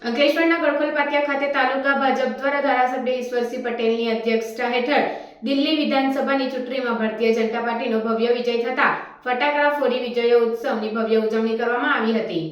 અંકલેશ્વરના ગળખોલ પાટિયા ખાતે તાલુકા ભાજપ દ્વારા ધારાસભ્ય ઈશ્વરસિંહ પટેલની અધ્યક્ષતા હેઠળ દિલ્હી વિધાનસભાની ચૂંટણીમાં ભારતીય જનતા પાર્ટીનો ભવ્ય વિજય થતા ફટાકડા ફોડી વિજય ઉત્સવની ભવ્ય ઉજવણી કરવામાં આવી હતી।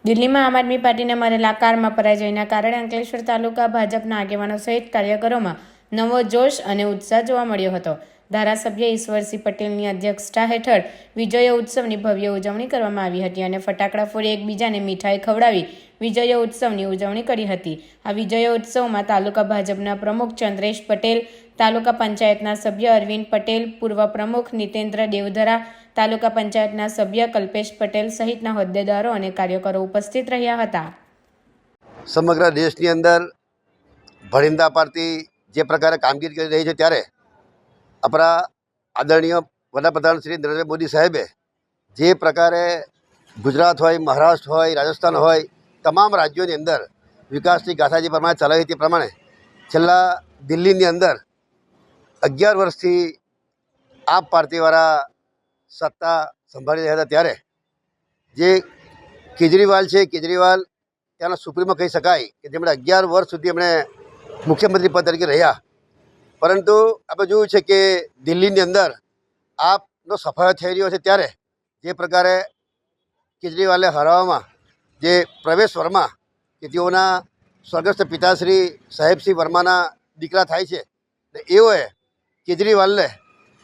દિલ્હીમાં આમ આદમી પાર્ટીને મળેલા કારમાં પરાજયના કારણે અંકલેશ્વર તાલુકા ભાજપના આગેવાનો સહિત કાર્યકરોમાં નવો જોશ અને ઉત્સાહ જોવા મળ્યો હતો। ધારાસભ્ય ઈશ્વરસિંહ પટેલની અધ્યક્ષતા હેઠળ વિજય ઉત્સવની ભવ્ય ઉજવણી કરવામાં આવી હતી અને ફટાકડા ફોડી એકબીજાને મીઠાઈ ખવડાવી વિજય ઉત્સવની ઉજવણી કરી હતી। આ વિજય ઉત્સવમાં તાલુકા ભાજપના પ્રમુખ ચંદ્રેશ પટેલ, તાલુકા પંચાયતના સભ્ય અરવિંદ પટેલ, પૂર્વ પ્રમુખ નીતેન્દ્ર દેવધરા, તાલુકા પંચાયતના સભ્ય કલ્પેશ પટેલ સહિતના હોદ્દેદારો અને કાર્યકરો ઉપસ્થિત રહ્યા હતા। સમગ્ર દેશની અંદર ભરિંદા પાર્ટી જે પ્રકારે કામગીરી કરી રહી છે ત્યારે આપણા આદરણીય વડાપ્રધાન શ્રી નરેન્દ્ર મોદી સાહેબે જે પ્રકારે ગુજરાત હોય, મહારાષ્ટ્ર હોય, રાજસ્થાન હોય, તમામ રાજ્યોની અંદર વિકાસની ગાથા જે પ્રમાણે ચલાવી તે પ્રમાણે છેલ્લા દિલ્હીની અંદર 11 વર્ષથી આપ પાર્ટીવાળા સત્તા સંભાળી રહ્યા હતા ત્યારે જે કેજરીવાલ છે, કેજરીવાલ ત્યાંના સુપ્રીમો કહી શકાય કે જેમણે 11 વર્ષ સુધી એમણે મુખ્યમંત્રી પદ તરીકે રહ્યા, પરંતુ આપણે જોયું છે કે દિલ્હીની અંદર આપનો સફાયો થઈ રહ્યો છે ત્યારે જે પ્રકારે કેજરીવાલે હરાવવામાં જે પ્રવેશ વર્મા કે તેઓના સ્વર્ગસ્થ પિતાશ્રી સાહેબસિંહ વર્માના દીકરા થાય છે ને એઓએ કેજરીવાલને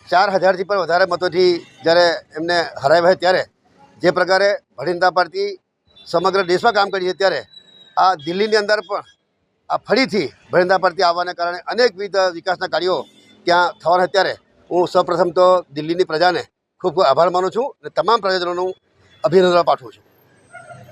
4000થી પણ વધારે મતોથી જ્યારે એમને હરાવ્યા છે ત્યારે જે પ્રકારે ભરિંદા પાર્ટી સમગ્ર દેશમાં કામ કરી છે ત્યારે આ દિલ્હીની અંદર પણ આ ફરીથી ભરિંદા પાર્ટી આવવાને કારણે અનેકવિધ વિકાસના કાર્યો ત્યાં થવાના છે ત્યારે હું સૌપ્રથમ તો દિલ્હીની પ્રજાને ખૂબ ખૂબ આભાર માનું છું અને તમામ પ્રજાજનોનું અભિનંદન પાઠવું છું।